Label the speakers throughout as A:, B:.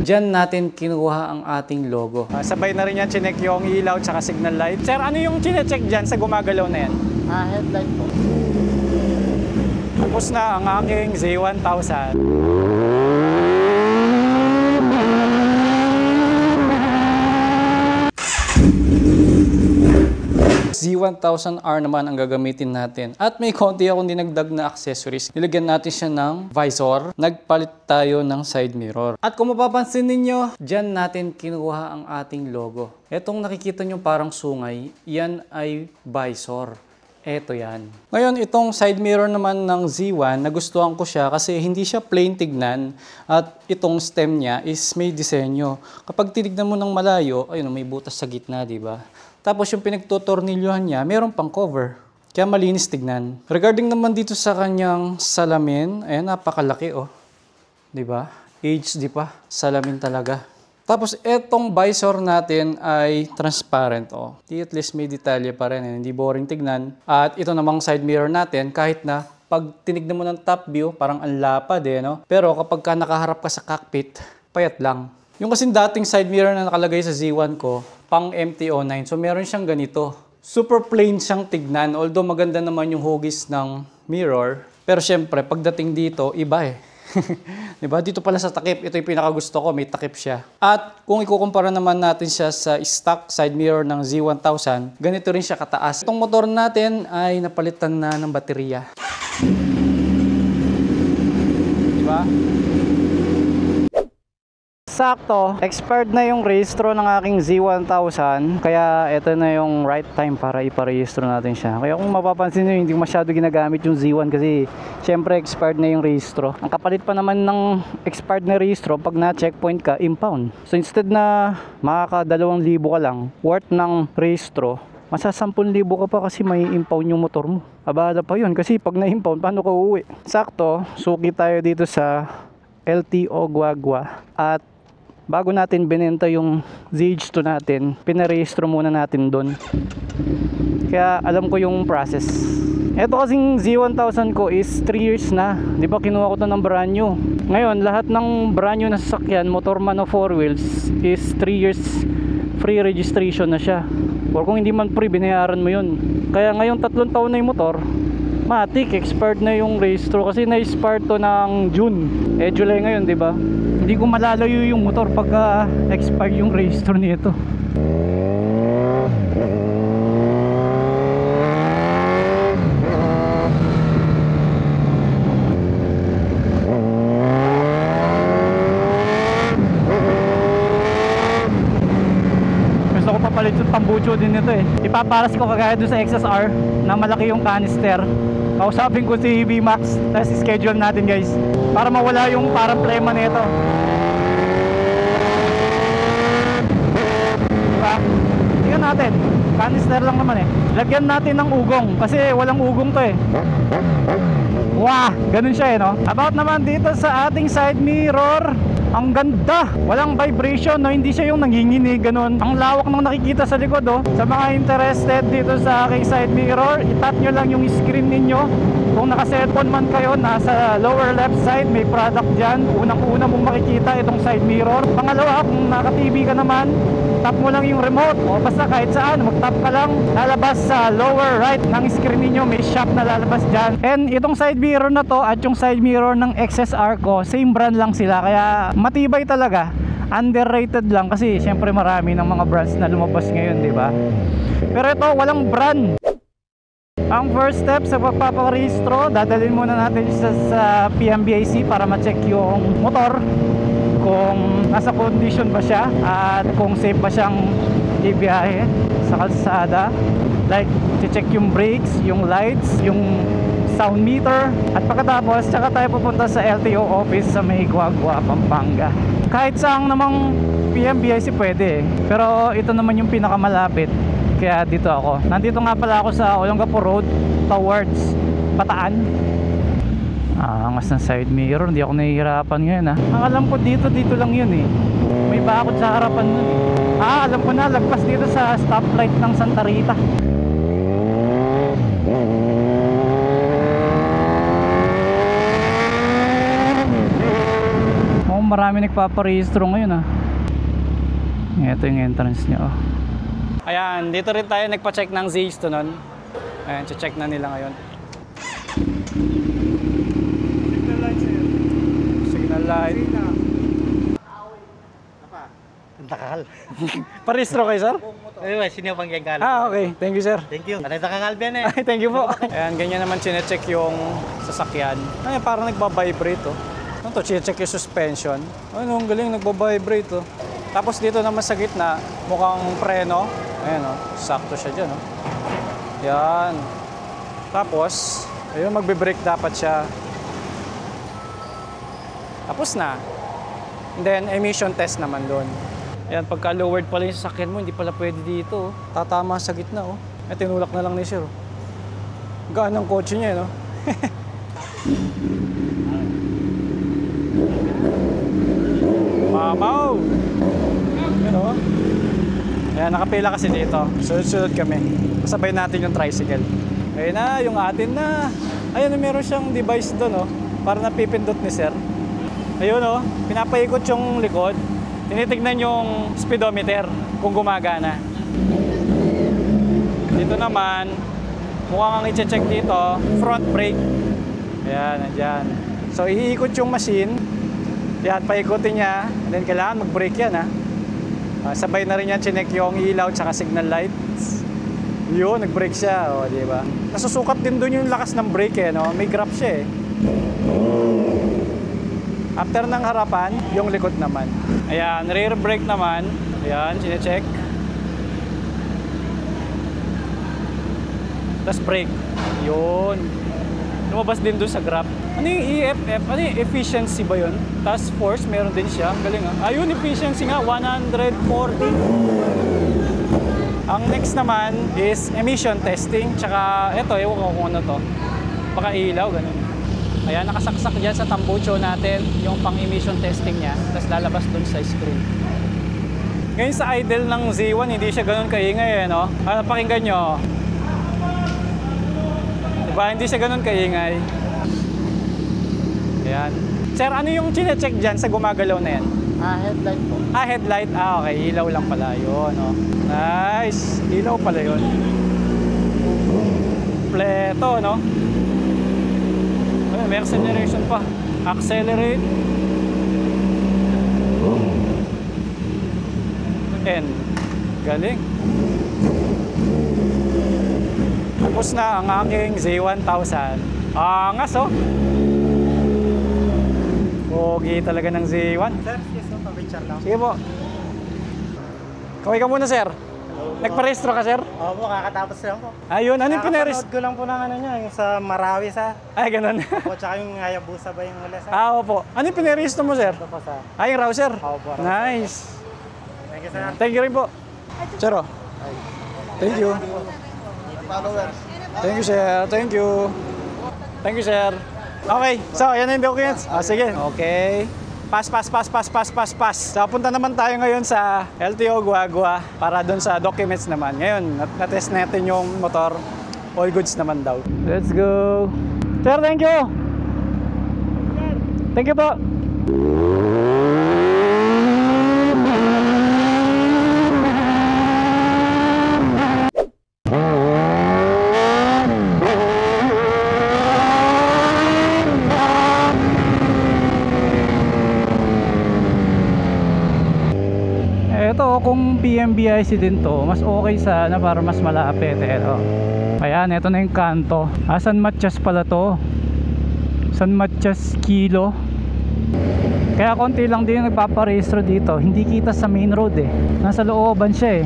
A: Diyan natin kinuha ang ating logo. Sabay na rin yan, chinek yung ilaw tsaka signal light. Sir, ano yung chinecheck dyan sa gumagalaw na yan?
B: Headlight po.
A: Tapos na ang aking Z1000. Z1000R naman ang gagamitin natin. At may konti akong dinagdag na accessories. Nilagyan natin siya ng visor. Nagpalit tayo ng side mirror. At kung mapapansin ninyo, dyan natin kinuha ang ating logo. Etong nakikita nyo parang sungay, yan ay visor. Eto yan. Ngayon, itong side mirror naman ng Z1, nagustuhan ko siya kasi hindi siya plain tignan at itong stem niya is may disenyo. Kapag tinignan mo ng malayo, ayun, may butas sa gitna, di ba? Tapos yung pinagtutornilyohan niya, meron pang cover. Kaya malinis tignan. Regarding naman dito sa kanyang salamin, ayan, napakalaki oh. Di ba? HD pa. Salamin talaga. Tapos etong visor natin ay transparent oh. At least may detalye pa rin, hindi boring tignan. At ito namang side mirror natin, kahit na pag tinignan mo ng top view, parang ang lapad eh, no? Pero kapag ka nakaharap ka sa cockpit, payat lang. Yung kasing dating side mirror na nakalagay sa Z1 ko, pang MT-09, so meron siyang ganito. Super plain siyang tignan, although maganda naman yung hugis ng mirror. Pero syempre, pagdating dito, iba eh. Diba? Dito pala sa takip, ito yung pinakagusto ko, may takip siya. At kung ikukumpara naman natin siya sa stock side mirror ng Z1000, ganito rin siya kataas. Itong motor natin ay napalitan na ng baterya. Diba? Sakto, expired na yung rehistro ng aking Z1000, kaya ito na yung right time para iparehistro natin siya. Kaya kung mapapansin nyo, hindi masyado ginagamit yung Z1 kasi syempre expired na yung rehistro. Ang kapalit pa naman ng expired na rehistro, pag na-checkpoint ka, impound. So instead na makaka 2,000 ka lang worth ng rehistro, masa 10,000 ka pa kasi may impound yung motor mo. Abala pa yun kasi pag na-impound, paano ka uuwi? Sakto, suki tayo dito sa LTO Guagua at bago natin binenta yung ZH2 natin, pinarehistro muna natin doon. Kaya alam ko yung process. Ito kasing Z1000 ko is 3 years na. Di ba kinuha ko to ng brand new. Ngayon, lahat ng brand new na sasakyan, motor man o 4 wheels, is 3 years free registration na siya. Or kung hindi man free, binayaran mo yun. Kaya ngayon 3 taon na yung motor, matik, expired na yung rehistro kasi na-expire to ng June. July ngayon, di ba? Hindi ko malalayo yung motor pagka expire yung rehistro nito. Gusto ko papalit yung tambucho din nito eh. Ipaparas ko kagaya doon sa XSR na malaki yung canister. Kausapin ko si VMAX, tapos schedule natin guys para mawala yung parang plema nito. Diba? Tingnan natin, canister lang naman eh. Lagyan natin ng ugong kasi walang ugong to eh. Wah, ganun siya eh no. About naman dito sa ating side mirror, ang ganda, walang vibration no, hindi siya yung nanginginig ganun. Ang lawak ng nakikita sa likod oh. Sa mga interested dito sa aking side mirror, itap nyo lang yung screen ninyo. Kung naka-cellphone man kayo, nasa lower left side may product dyan. Unang-una mong makikita itong side mirror. Pangalawa, kung naka-TV ka naman, tap mo lang yung remote o basta kahit saan, mag-tap ka lang, lalabas sa lower right ng screen ninyo, may shop na lalabas dyan. And itong side mirror na to at yung side mirror ng XSR ko, same brand lang sila, kaya matibay talaga. Underrated lang kasi syempre marami ng mga brands na lumabas ngayon, di ba? Pero ito, walang brand. Ang first step sa pagpaparehistro, dadalhin muna natin sa PMBIC para ma-check yung motor kung nasa condition ba siya at kung safe ba siyang ibiyahe sa kalsada. Like, check yung brakes, yung lights, yung sound meter, at pagkatapos tsaka tayo pupunta sa LTO office sa may Guagua, Pampanga. Kahit saang namang PMBIC pwede pero ito naman yung pinakamalapit, kaya dito ako. Nandito nga pala ako sa Olongapo Road towards Bataan. Angas ng side mirror, hindi ako nahihirapan ngayon ha. Ang alam ko dito lang yun eh. May bakod sa harapan nun eh. Alam ko na, lagpas dito sa stoplight ng Santa Rita. marami nagpaparehistro ngayon ah. Ito yung entrance niya oh. Ayan, dito rin tayo nagpa-check ng Z's to nun. Ayan, check na nila ngayon. Signal light sir. Signal light.
B: Takal.
A: Parehistro kayo sir?
B: Ayun, sino pang gagala?
A: Ah, okay. Thank you sir.
B: Thank you. Ano takal Ben eh?
A: Ay, thank you po. Ayan, ganyan naman chinecheck yung sasakyan. Ay, parang nagbabibrate oh. Ano to? Chinecheck yung suspension. Ano, ang galing, nagbabibrate oh. Tapos dito naman sa gitna, mukhang preno. Ayan oh, sakto siya dyan oh. Yan. Tapos, ayun, magbe-brake dapat siya. Tapos na. And then, emission test naman doon. Ayan, pagka lowered pala yung sasakyan mo, hindi pala pwede dito. Oh. Tatama sa gitna, oh. Ay, tinulak na lang ni sir. Oh. Gaan ang kotse niya, no? Mamaw! Ayan, oh. Ayan, nakapila kasi dito. Sunod-sunod kami. Kasabay natin yung tricycle. Ayun na, yung atin na. Ayun, meron siyang device doon, oh. Para napipindot ni sir. Ayun, oh. Pinapaikot yung likod. Tinitignan yung speedometer kung gumagana. Dito naman, mukhang ang i-check dito, front brake. Ayan, andyan. So, iikot yung machine. Yan, paikutin niya. And then, kailangan mag-brake yan, ha. Sabay na rin yan, chinek yung ilaw tsaka signal lights. Yun, nag-brake siya. O, di ba? Nasusukat din doon yung lakas ng brake, eh, no? May grab siya, eh. After ng harapan, yung likod naman. Ayan, rear brake naman. Ayan, sinecheck. Tapos brake. Yun. Lumabas din doon sa graph. Ano yung EFF? Ano yung efficiency ba yun? Task force, meron din siya. Ang galing ah. Ayun, efficiency nga, 140. Ang next naman is emission testing. Tsaka, eto, ewan ko kung ano to. Baka ilaw, ganun. Ayan, nakasaksak dyan sa tambucho natin yung pang-emission testing niya. Tapos lalabas dun sa screen. Ngayon sa idle ng Z1, hindi siya ganun kaingay, eh, no? Pakinggan nyo. Diba, hindi siya ganun kaingay. Ayan. Sir, ano yung chinecheck dyan sa gumagalaw na yan?
B: Headlight po.
A: Headlight. Okay, ilaw lang pala yun, no? Nice. Ilaw pala yun. Kompleto, no? May acceleration pa. Accelerate. And galing. Tapos na ang aking Z1000. Angas oh. Pogi talaga ng Z1.
B: Sir, excuse me, picture lang.
A: Sige po. Kaway ka muna sir. Nagparehistro ka sir?
B: Opo, kakatapos lang po.
A: Ayun, ano yung pinarehistro?
B: Kakapanood ko lang po ng ano niya, yung sa Marawi sa.
A: Ay, ganun.
B: Opo, tsaka yung Hayabusa ba yung ulit sa.
A: Opo. Ano yung pinarehistro mo sir?
B: Ito po sa.
A: Ay, yung rouser?
B: Opo.
A: Nice.
B: Thank you, sir.
A: Thank you rin po. Sir, oh. Thank you.
B: Followers.
A: Thank you, sir. Thank you. Thank you, sir. Okay, so yan na yung documents. Sige. Okay. Pass. So, punta naman tayo ngayon sa LTO Guagua para doon sa documents naman. Ngayon, na-test natin yung motor. All goods naman daw. Let's go. Sir, thank you. Thank you po. Ito, kung PMBIC din to, mas okay sana para mas malapit. Ito. Ayan, ito na yung kanto. San Matias pala to. San Matias Kilo. Kaya konti lang din yung nagpaparehistro dito. Hindi kita sa main road eh. Nasa looban siya eh.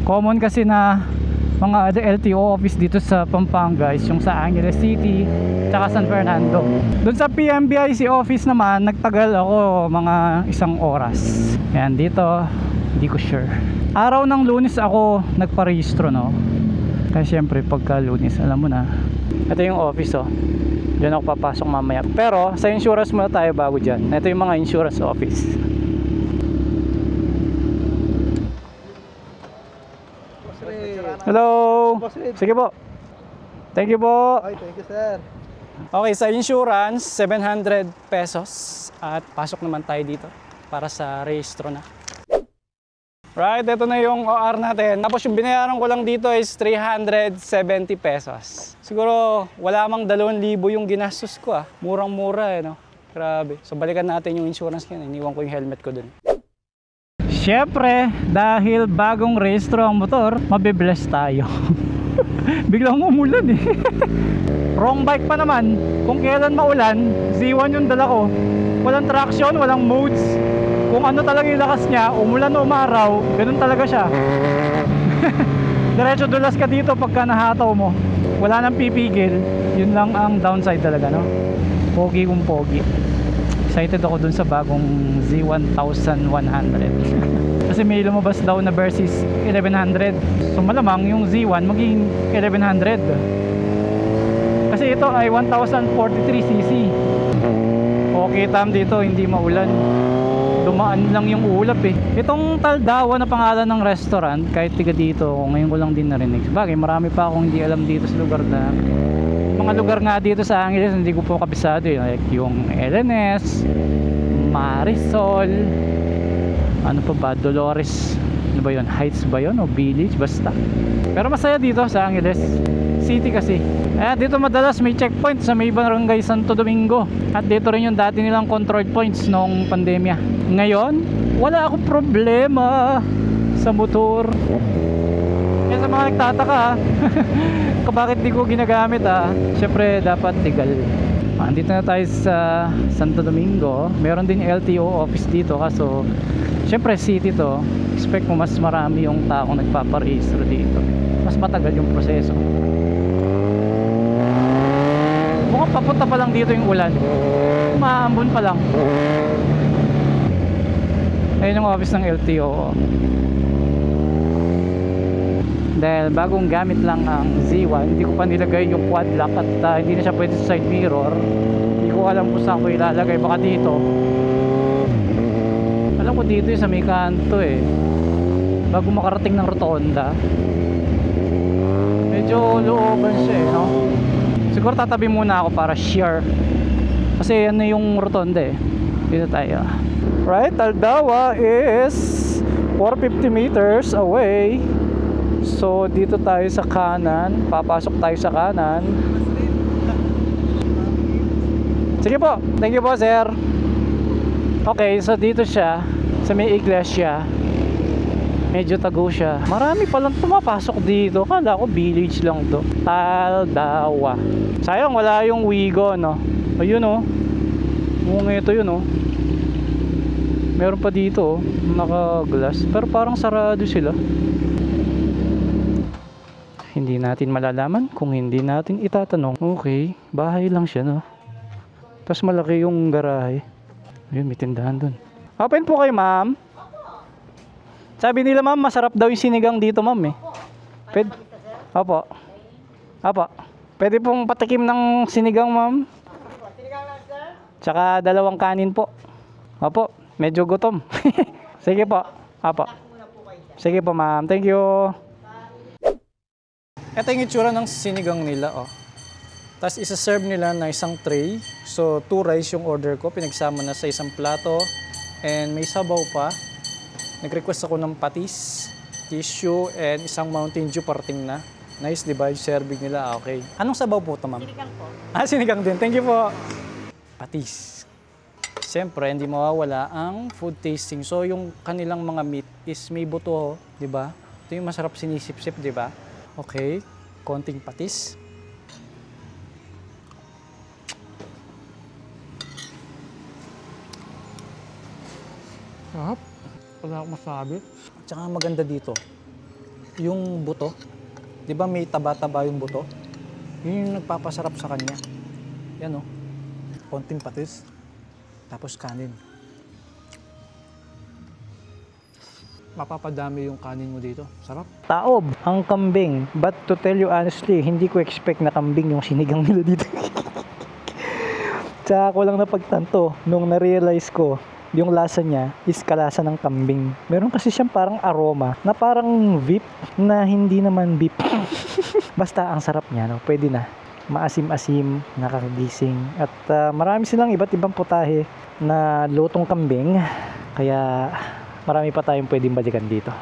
A: Common kasi na mga LTO office dito sa Pampanga is yung sa Angeles City tsaka San Fernando. Doon sa PMBIC office naman, nagtagal ako mga 1 oras. Yan, dito hindi ko sure. Araw ng Lunes ako nagparehistro, no? Kasi syempre pagka Lunes, alam mo na. Ito yung office, oh. Diyan ako papasok mamaya. Pero sa insurance muna tayo bago dyan. Ito yung mga insurance office. Hello. Sige po. Thank you po.
B: Ay, thank you, sir.
A: Okay, sa insurance, 700 pesos. At pasok naman tayo dito para sa rehistro na. Right, ito na yung OR natin. Tapos yung binayaran ko lang dito is 370 pesos. Siguro wala mang 2,000 yung ginastos ko ah. Murang-mura no. Grabe. So balikan natin yung insurance niya. Iniwan ko yung helmet ko dun. Siyempre, dahil bagong rehistro ang motor, mabibless tayo. Biglang umulan eh. Wrong bike pa naman. Kung kailan maulan, Z1 yung dala ko. Walang traction, walang modes. Kung ano talaga yung lakas niya, umulan o umaraw, ganun talaga siya. Diretso dulas ka dito pagka nahataw mo. Wala nang pipigil. Yun lang ang downside talaga, no? Pogi kung pogi. Excited ako dun sa bagong Z1100. Kasi may lumabas daw na versus 1100. So malamang yung Z1 maging 1100. Kasi ito ay 1043cc. Okay, tam dito, hindi maulan. Dumaan lang yung ulap eh. Itong Taldawa na pangalan ng restaurant, kahit tiga dito, ngayon ko lang din narinig. Bagay, marami pa akong hindi alam dito sa lugar na mga lugar nga dito sa Angeles, hindi ko po kabisado eh. Like yung LNS, Marisol, ano pa ba, Dolores, ano ba yun, Heights ba yun o Village, basta. Pero masaya dito sa Angeles City kasi. Dito madalas may checkpoint sa may barangay Santo Domingo. At dito rin yung dati nilang control points noong pandemya. Ngayon, wala akong problema sa motor. Kaya sa mga nagtataka kung bakit di ko ginagamit syempre dapat legal. Andito na tayo sa Santo Domingo. Meron din LTO office dito kaso syempre city to. Expect mo mas marami yung taong nagpaparehistro dito. Mas matagal yung proseso. Mukhang papunta pa lang dito yung ulan. Maambon pa lang. Ayun yung office ng LTO. Dahil bagong gamit lang ang Z1, hindi ko pa nilagay yung quad lock at hindi na siya pwede sa side mirror. Hindi ko alam kung saan ko ilalagay, baka dito. Alam ko dito sa may kanto eh, bago makarating ng rotonda. Medyo looban siya eh, no? Siguro tatabi muna ako para sure. Kasi ano yung rotonda eh. Dito tayo. Right, Taldawa is 450 meters away. So dito tayo sa kanan. Papasok tayo sa kanan. Sige po, thank you po sir. Okay, so dito siya sa may iglesia. Medyo tago siya. Marami palang pumapasok dito. Kala ko village lang to. Taldawa. Sayang wala yung Wigo no. Ayun oh. Bunga ito yun oh. Meron pa dito oh, naka-glass. Pero parang sarado sila. Hindi natin malalaman kung hindi natin itatanong. Okay, bahay lang siya no. Tapos malaki yung garahe. Ayun, may tindahan dun. Open po kayo ma'am. Sabi nila ma'am, masarap daw yung sinigang dito ma'am eh. Pwede? Opo. Opo. Pwede pong patikim ng sinigang ma'am. Tsaka 2 kanin po. Opo. Medyo gutom. Sige po. Opo. Sige po ma'am. Thank you. Ito yung itsura ng sinigang nila oh. Tapos isa-serve nila na isang tray. So 2 rice yung order ko. Pinagsama na sa isang plato. And may sabaw pa. Nag-request ako ng patis, tissue, and isang Mountain Dew parting na. Nice, di ba? Yung serving nila. Okay. Anong sabaw po ito, ma'am? Sinigang po. Sinigang din. Thank you po. Patis. Siyempre, hindi mawawala ang food tasting. So, yung kanilang mga meat is may buto, di ba? Ito yung masarap sinisip-sip, di ba? Okay. Konting patis. Sarap. Wala akong masabi. At saka maganda dito, yung buto. Di ba may taba-taba yung buto? Yun yung nagpapasarap sa kanya. Yan o. Konting patis. Tapos kanin. Mapapadami yung kanin mo dito. Sarap. Taob ang kambing. But to tell you honestly, hindi ko expect na kambing yung sinigang nila dito. Tsaka ko lang napagtanto nung na-realize ko yung lasa niya is kalasa ng kambing. Meron kasi siyang parang aroma na parang beef na hindi naman beef. Basta ang sarap niya, no? Pwede na. maasim-asim, nakakagising. At marami silang iba't ibang putahe na lutong kambing. Kaya marami pa tayong pwedeng balikan dito.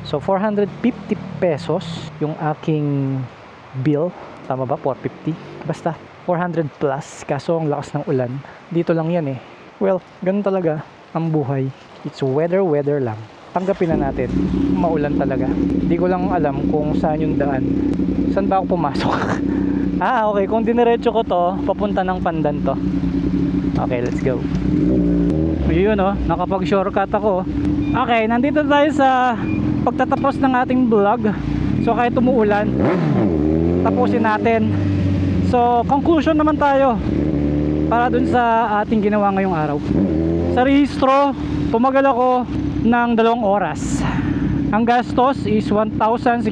A: So 450 pesos yung aking bill. Tama ba? 450? Basta 400 plus. Kaso ang lakas ng ulan. Dito lang yan eh. Well, ganun talaga ang buhay. It's weather lang. Tanggapin na natin. Maulan talaga. Hindi ko lang alam kung saan yung daan. Saan ba ako pumasok? Okay. Kung diniretso ko to, papunta ng Pandan to. Okay, let's go. Yun nakapag-shortcut ako. Okay, nandito tayo sa pagtatapos ng ating vlog. So kahit umuulan, tapusin natin. So conclusion naman tayo para dun sa ating ginawa ngayong araw. Sa rehistro, tumagal ako ng 2 oras. Ang gastos is 1,630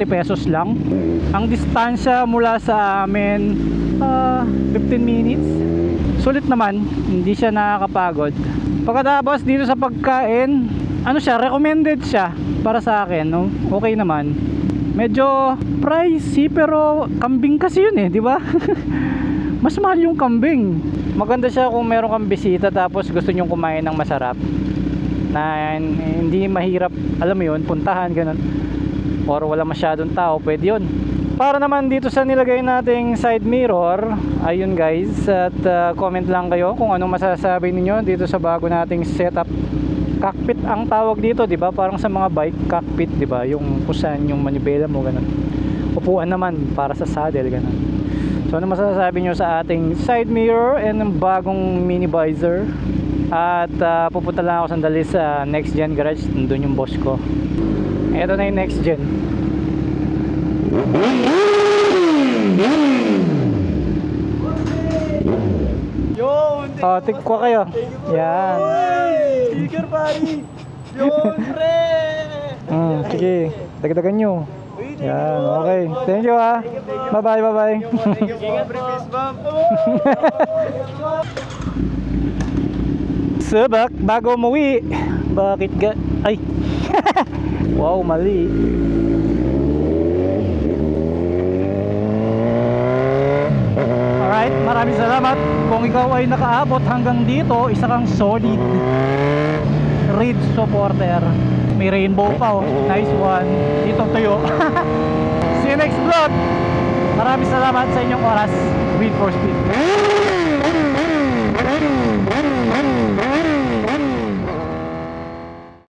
A: pesos lang. Ang distansya mula sa amin 15 minutes. Sulit naman, hindi siya nakakapagod. Pagkatapos dito sa pagkain, recommended siya para sa akin, okay naman. Medyo pricey pero kambing kasi yun di ba? Mas mahal yung kambing. Maganda siya kung meron kang bisita tapos gusto nyong kumain ng masarap na hindi mahirap, alam mo yun, puntahan ganun. Or wala masyadong tao, pwede yun. Para naman dito sa nilagay nating side mirror, ayun guys, at comment lang kayo kung anong masasabi ninyo dito sa bago nating setup. Cockpit ang tawag dito, di ba? Parang sa mga bike cockpit, di ba? Yung kung saan yung manibela mo ganun. Upuan naman para sa saddle ganun. So ano masasabi nyo sa ating side mirror and ng bagong mini visor? At pupunta lang ako sandali sa next gen garage, nandun yung boss ko. Ito na yung next gen. Tikwa kayo. Yan.
B: Sticker pari. Yun, pre.
A: Sige, dagdagan nyo. Yan, okay. Thank you Bye bye.
B: Ingat, pre. Peace bomb.
A: Subak, bago umuwi. Bakit ay. Wow, mali. Alright, maraming salamat. Kung ikaw ay nakaabot hanggang dito, isa kang solid Reed supporter. May rainbow pa Nice one. Dito tuyo. See you next vlog. Maraming salamat sa inyong oras. Reed for Speed.